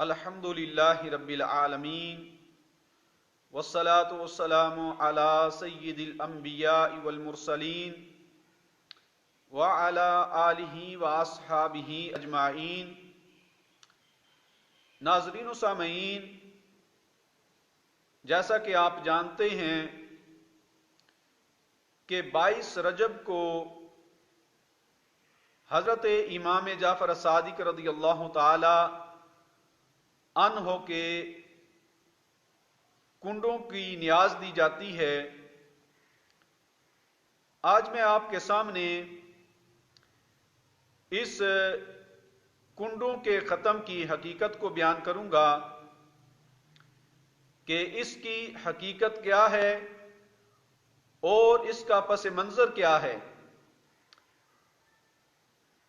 الحمد للہ رب العالمین والصلاة والسلام علی سید الانبیاء والمرسلین وعلی آلہ واصحابہ اجمعین۔ ناظرین و سامعین، جیسا کہ آپ جانتے ہیں کہ 22 رجب کو حضرت امام جعفر صادق رضی اللہ تعالی عنہ کے کنڈوں کی نیاز دی جاتی ہے۔ آج میں آپ کے سامنے اس کنڈوں کے ختم کی حقیقت کو بیان کروں گا کہ اس کی حقیقت کیا ہے اور اس کا پس منظر کیا ہے۔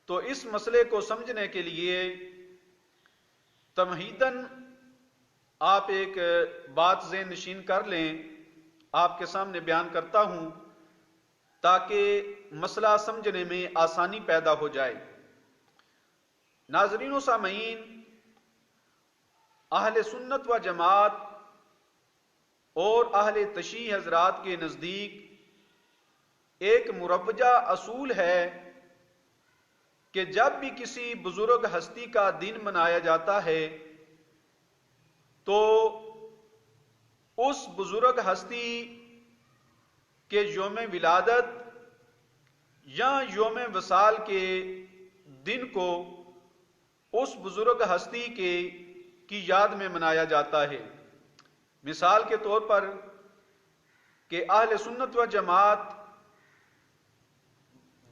تو اس مسئلے کو سمجھنے کے لیے تمہیداً آپ ایک بات ذہن نشین کر لیں، آپ کے سامنے بیان کرتا ہوں تاکہ مسئلہ سمجھنے میں آسانی پیدا ہو جائے۔ ناظرین و سامعین، اہل سنت و جماعت اور اہل تشیع حضرات کے نزدیک ایک مروجہ اصول ہے کہ جب بھی کسی بزرگ ہستی کا دن منایا جاتا ہے تو اس بزرگ ہستی کے یوم ولادت یا یوم وصال کے دن کو اس بزرگ ہستی کی یاد میں منایا جاتا ہے۔ مثال کے طور پر کہ اہل سنت و جماعت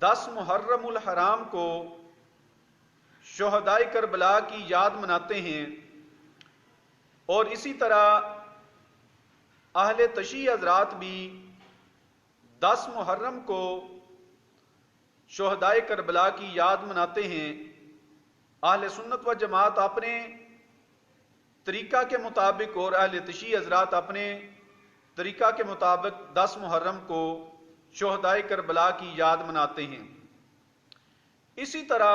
10 محرم الحرام کو شہدائے کربلا کی یاد مناتے ہیں، اور اسی طرح اہل تشیع حضرات بھی 10 محرم کو شہدائے کربلا کی یاد مناتے ہیں۔ اہل سنت و جماعت اپنے طریقہ کے مطابق اور اہل تشیع حضرات اپنے طریقہ کے مطابق 10 محرم کو شہدائے کربلا کی یاد مناتے ہیں۔ اسی طرح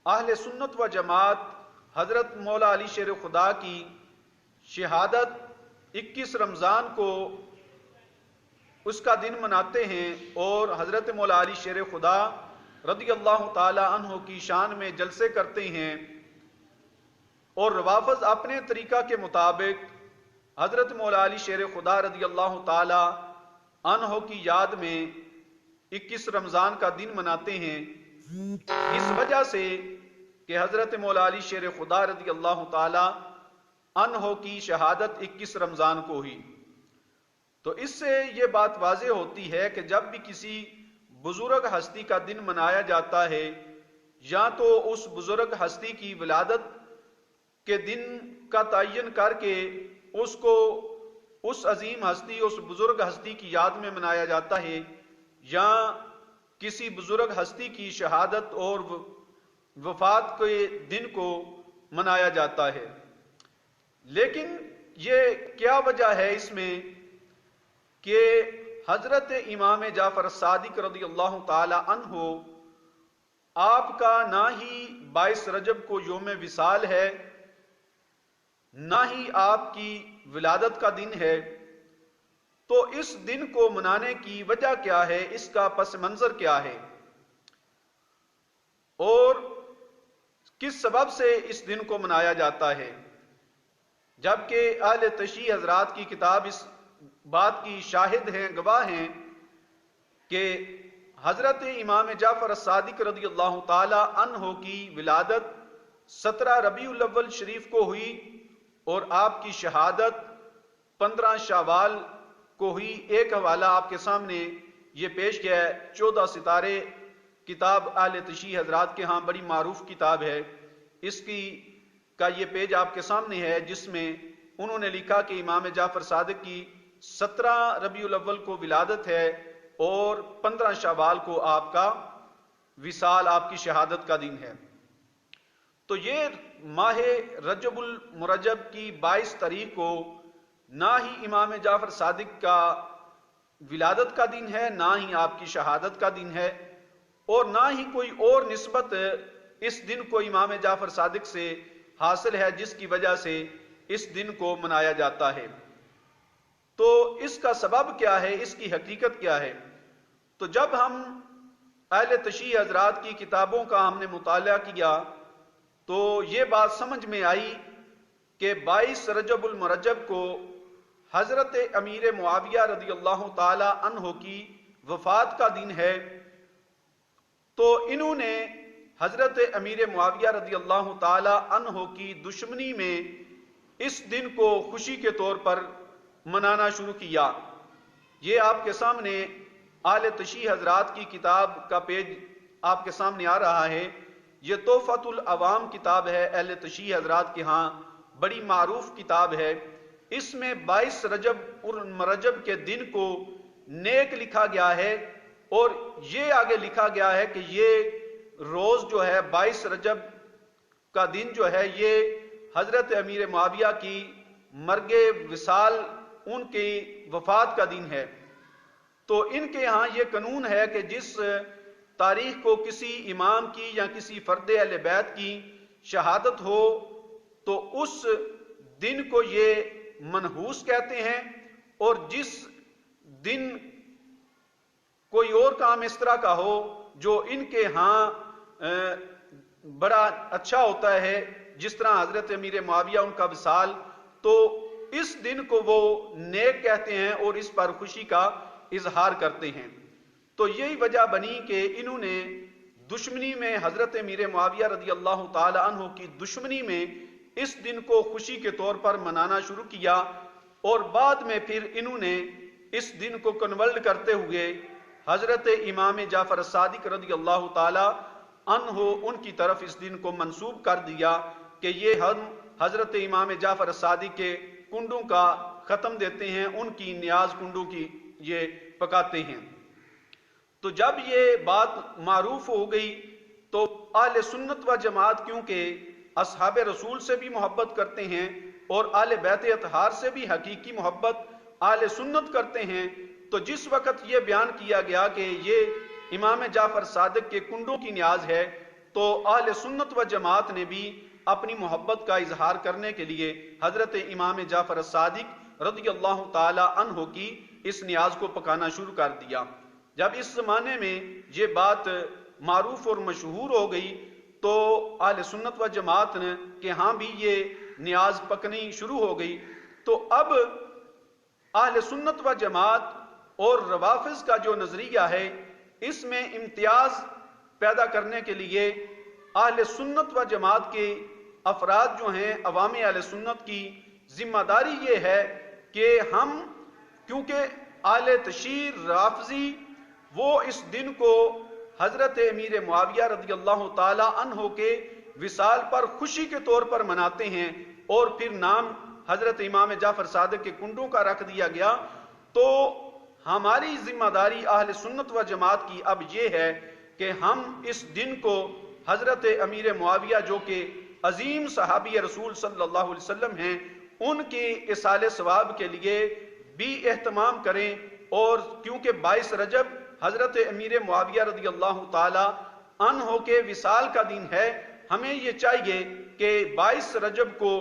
اہل سنت و جماعت حضرت مولا علی شیر خدا کی شہادت 21 رمضان کو اس کا دن مناتے ہیں، اور حضرت مولا علی شیر خدا رضی اللہ تعالی عنہ کی شان میں جلسے کرتے ہیں، اور روافض اپنے طریقہ کے مطابق حضرت مولا علی شیر خدا رضی اللہ تعالی عنہ کی یاد میں 21 رمضان کا دن مناتے ہیں، اس وجہ سے کہ حضرت مولا علی شیر خدا رضی اللہ تعالی عنہ کی شہادت 21 رمضان کو ہوئی۔ تو اس سے یہ بات واضح ہوتی ہے کہ جب بھی کسی بزرگ ہستی کا دن منایا جاتا ہے، یا تو اس بزرگ ہستی کی ولادت کے دن کا تعین کر کے اس کو اس عظیم ہستی، اس بزرگ ہستی کی یاد میں منایا جاتا ہے، یا کسی بزرگ ہستی کی شہادت اور وفات کے دن کو منایا جاتا ہے۔ لیکن یہ کیا وجہ ہے اس میں کہ حضرت امام جعفر صادق رضی اللہ تعالی عنہ آپ کا نہ ہی 22 رجب کو یوم وصال ہے، نہ ہی آپ کی ولادت کا دن ہے، تو اس دن کو منانے کی وجہ کیا ہے، اس کا پس منظر کیا ہے، اور کس سبب سے اس دن کو منایا جاتا ہے؟ جبکہ اہل تشیع حضرات کی کتاب اس بات کی شاہد ہیں، گواہ ہیں کہ حضرت امام جعفر صادق رضی اللہ تعالی عنہ کی ولادت 17 ربیع الاول شریف کو ہوئی، اور آپ کی شہادت 15 شوال کو ہوئی۔ ایک حوالہ آپ کے سامنے یہ پیش کیا ہے، 14 ستارے کتاب اہل تشیع حضرات کے ہاں بڑی معروف کتاب ہے، اس کا یہ پیج آپ کے سامنے ہے، جس میں انہوں نے لکھا کہ امام جعفر صادق کی 17 ربیع الاول کو ولادت ہے، اور 15 شوال کو آپ کا وصال، آپ کی شہادت کا دن ہے۔ تو یہ ماہ رجب المرجب کی 22 تاریخ کو نہ ہی امام جعفر صادق کا ولادت کا دن ہے، نہ ہی آپ کی شہادت کا دن ہے، اور نہ ہی کوئی اور نسبت اس دن کو امام جعفر صادق سے حاصل ہے جس کی وجہ سے اس دن کو منایا جاتا ہے۔ تو اس کا سبب کیا ہے، اس کی حقیقت کیا ہے؟ تو جب ہم اہل تشیع حضرات کی کتابوں کا ہم نے مطالعہ کیا تو یہ بات سمجھ میں آئی کہ 22 رجب المرجب کو حضرت امیر معاویہ رضی اللہ تعالی عنہ کی وفات کا دن ہے۔ تو انہوں نے حضرت امیر معاویہ رضی اللہ تعالی عنہ کی دشمنی میں اس دن کو خوشی کے طور پر منانا شروع کیا۔ یہ آپ کے سامنے اہل تشیع حضرات کی کتاب کا پیج آپ کے سامنے آ رہا ہے۔ یہ تحفۃ العوام کتاب ہے، اہل تشیع حضرات کے ہاں بڑی معروف کتاب ہے۔ اس میں 22 رجب المرجب کے دن کو نیک لکھا گیا ہے، اور یہ آگے لکھا گیا ہے کہ یہ روز جو ہے 22 رجب کا دن جو ہے یہ حضرت امیر معاویہ کی مرگ وصال، ان کی وفات کا دن ہے۔ تو ان کے ہاں یہ قانون ہے کہ جس تاریخ کو کسی امام کی یا کسی فرد اہل بیت کی شہادت ہو تو اس دن کو یہ منحوس کہتے ہیں، اور جس دن کوئی اور کام اس طرح کا ہو جو ان کے ہاں بڑا اچھا ہوتا ہے، جس طرح حضرت امیر معاویہ ان کا وصال، تو اس دن کو وہ نیک کہتے ہیں اور اس پر خوشی کا اظہار کرتے ہیں۔ تو یہی وجہ بنی کہ انہوں نے دشمنی میں حضرت امیر معاویہ رضی اللہ تعالی عنہ کی دشمنی میں اس دن کو خوشی کے طور پر منانا شروع کیا، اور بعد میں پھر انہوں نے اس دن کو کنورٹ کرتے ہوئے حضرت امام جعفر الصادق رضی اللہ تعالی عنہ ان کی طرف اس دن کو منسوب کر دیا کہ یہ ہم حضرت امام جعفر الصادق کے کنڈوں کا ختم دیتے ہیں، ان کی نیاز کنڈوں کی یہ پکاتے ہیں۔ تو جب یہ بات معروف ہو گئی تو اہل سنت و جماعت کیونکہ اصحاب رسول سے بھی محبت کرتے ہیں اور اہل بیت اطہار سے بھی حقیقی محبت اہل سنت کرتے ہیں، تو جس وقت یہ بیان کیا گیا کہ یہ امام جعفر صادق کے کنڈوں کی نیاز ہے تو اہل سنت و جماعت نے بھی اپنی محبت کا اظہار کرنے کے لیے حضرت امام جعفر الصادق رضی اللہ تعالی عنہ کی اس نیاز کو پکانا شروع کر دیا۔ جب اس زمانے میں یہ بات معروف اور مشہور ہو گئی تو اہل سنت و جماعت کے ہاں بھی یہ نیاز پکنی شروع ہو گئی۔ تو اب اہل سنت و جماعت اور روافض کا جو نظریہ ہے اس میں امتیاز پیدا کرنے کے لیے اہل سنت و جماعت کے افراد جو ہیں عوام اہل سنت کی ذمہ داری یہ ہے کہ ہم، کیونکہ اہل تشیع رافضی وہ اس دن کو حضرت امیر معاویہ رضی اللہ تعالی عنہ کے وصال پر خوشی کے طور پر مناتے ہیں، اور پھر نام حضرت امام جعفر صادق کے کنڈوں کا رکھ دیا گیا، تو ہماری ذمہ داری اہل سنت و جماعت کی اب یہ ہے کہ ہم اس دن کو حضرت امیر معاویہ جو کہ عظیم صحابی رسول صلی اللہ علیہ وسلم ہیں ان کے اصال ثواب کے لیے بھی اہتمام کریں، اور کیونکہ 22 رجب حضرت امیر معاویہ رضی اللہ تعالی عنہ کے وصال کا دن ہے، ہمیں یہ چاہیے کہ 22 رجب کو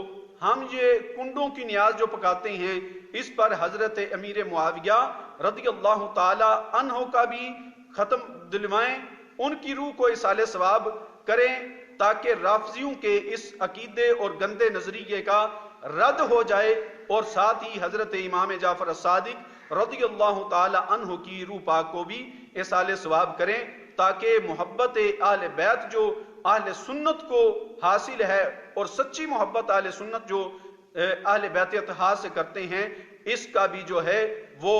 ہم یہ کنڈوں کی نیاز جو پکاتے ہیں اس پر حضرت امیر معاویہ رضی اللہ تعالی عنہ کا بھی ختم دلوائیں، ان کی روح کو اصال ثواب کریں تاکہ رافضیوں کے اس عقیدے اور گندے نظریے کا رد ہو جائے، اور ساتھ ہی حضرت امام جعفر الصادق رضی اللہ تعالی عنہ کی روح پاک کو بھی اصال ثواب کریں، تاکہ محبت اہل بیت جو اہل سنت کو حاصل ہے اور سچی محبت اہل سنت جو اہل بیت اطہار سے کرتے ہیں اس کا بھی جو ہے وہ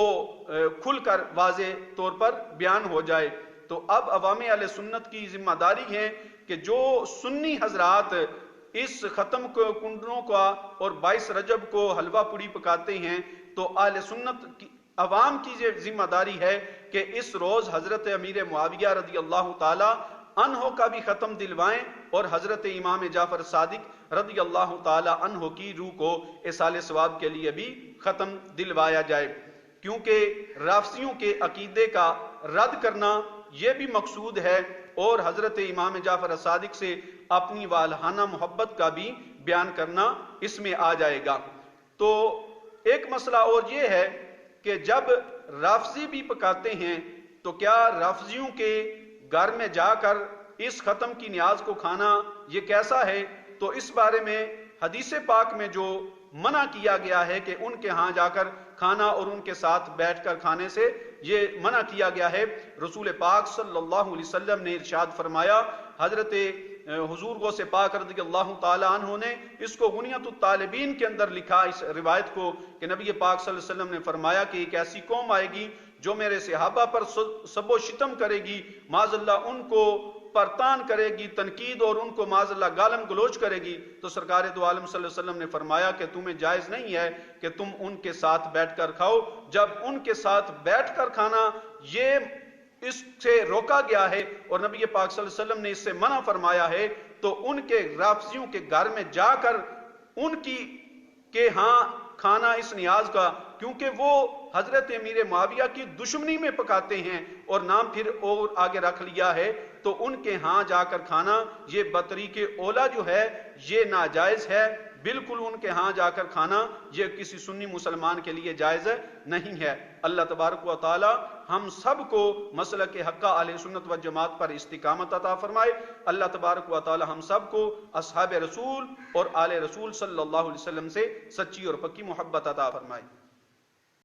کھل کر واضح طور پر بیان ہو جائے۔ تو اب عوام اہل سنت کی ذمہ داری ہے کہ جو سنی حضرات اس ختم کنڈوں کا اور 22 رجب کو حلوہ پوڑی پکاتے ہیں تو اہل سنت کی عوام کی یہ ذمہ داری ہے کہ اس روز حضرت امیر معاویہ رضی اللہ تعالی عنہ کا بھی ختم دلوائیں اور حضرت امام جعفر صادق رضی اللہ تعالی عنہ کی روح کو اصال ثواب کے لیے بھی ختم دلوایا جائے، کیونکہ رافضیوں کے عقیدے کا رد کرنا یہ بھی مقصود ہے اور حضرت امام جعفر صادق سے اپنی والہانہ محبت کا بھی بیان کرنا اس میں آ جائے گا۔ تو ایک مسئلہ اور یہ ہے کہ جب رافضی بھی پکاتے ہیں تو کیا رافضیوں کے گھر میں جا کر اس ختم کی نیاز کو کھانا یہ کیسا ہے؟ تو اس بارے میں حدیث پاک میں جو منع کیا گیا ہے کہ ان کے ہاں جا کر کھانا اور ان کے ساتھ بیٹھ کر کھانے سے یہ منع کیا گیا ہے۔ رسول پاک صلی اللہ علیہ وسلم نے ارشاد فرمایا، حضرت حضور غوث پاک رضی اللہ تعالی عنہ نے اس کو غنیۃ الطالبین کے اندر لکھا، اس روایت کو، کہ نبی پاک صلی اللہ علیہ وسلم نے فرمایا کہ ایک ایسی قوم آئے گی جو میرے صحابہ پر سب و شتم کرے گی، معاذ اللہ ان کو پرتان کرے گی، تنقید، اور ان کو معاذ اللہ گالم گلوچ کرے گی۔ تو سرکار دو عالم صلی اللہ علیہ وسلم نے فرمایا کہ تمہیں جائز نہیں ہے کہ تم ان کے ساتھ بیٹھ کر کھاؤ۔ جب ان کے ساتھ بیٹھ کر کھانا یہ اس سے روکا گیا ہے اور نبی پاک صلی اللہ علیہ وسلم نے اس سے منع فرمایا ہے، تو ان کے رافضیوں کے گھر میں جا کر ان کے ہاں کھانا اس نیاز کا، کیونکہ وہ حضرت امیر معاویہ کی دشمنی میں پکاتے ہیں اور نام پھر اور آگے رکھ لیا ہے، تو ان کے ہاں جا کر کھانا یہ بطریق اولا جو ہے یہ ناجائز ہے۔ بالکل ان کے ہاں جا کر کھانا یہ کسی سنی مسلمان کے لیے جائز نہیں ہے۔ اللہ تبارک و تعالی ہم سب کو مسلک حقہ اہل سنت و جماعت پر استقامت عطا فرمائے۔ اللہ تبارک و تعالی ہم سب کو اصحاب رسول اور آل رسول صلی اللہ علیہ وسلم سے سچی اور پکی محبت عطا فرمائے۔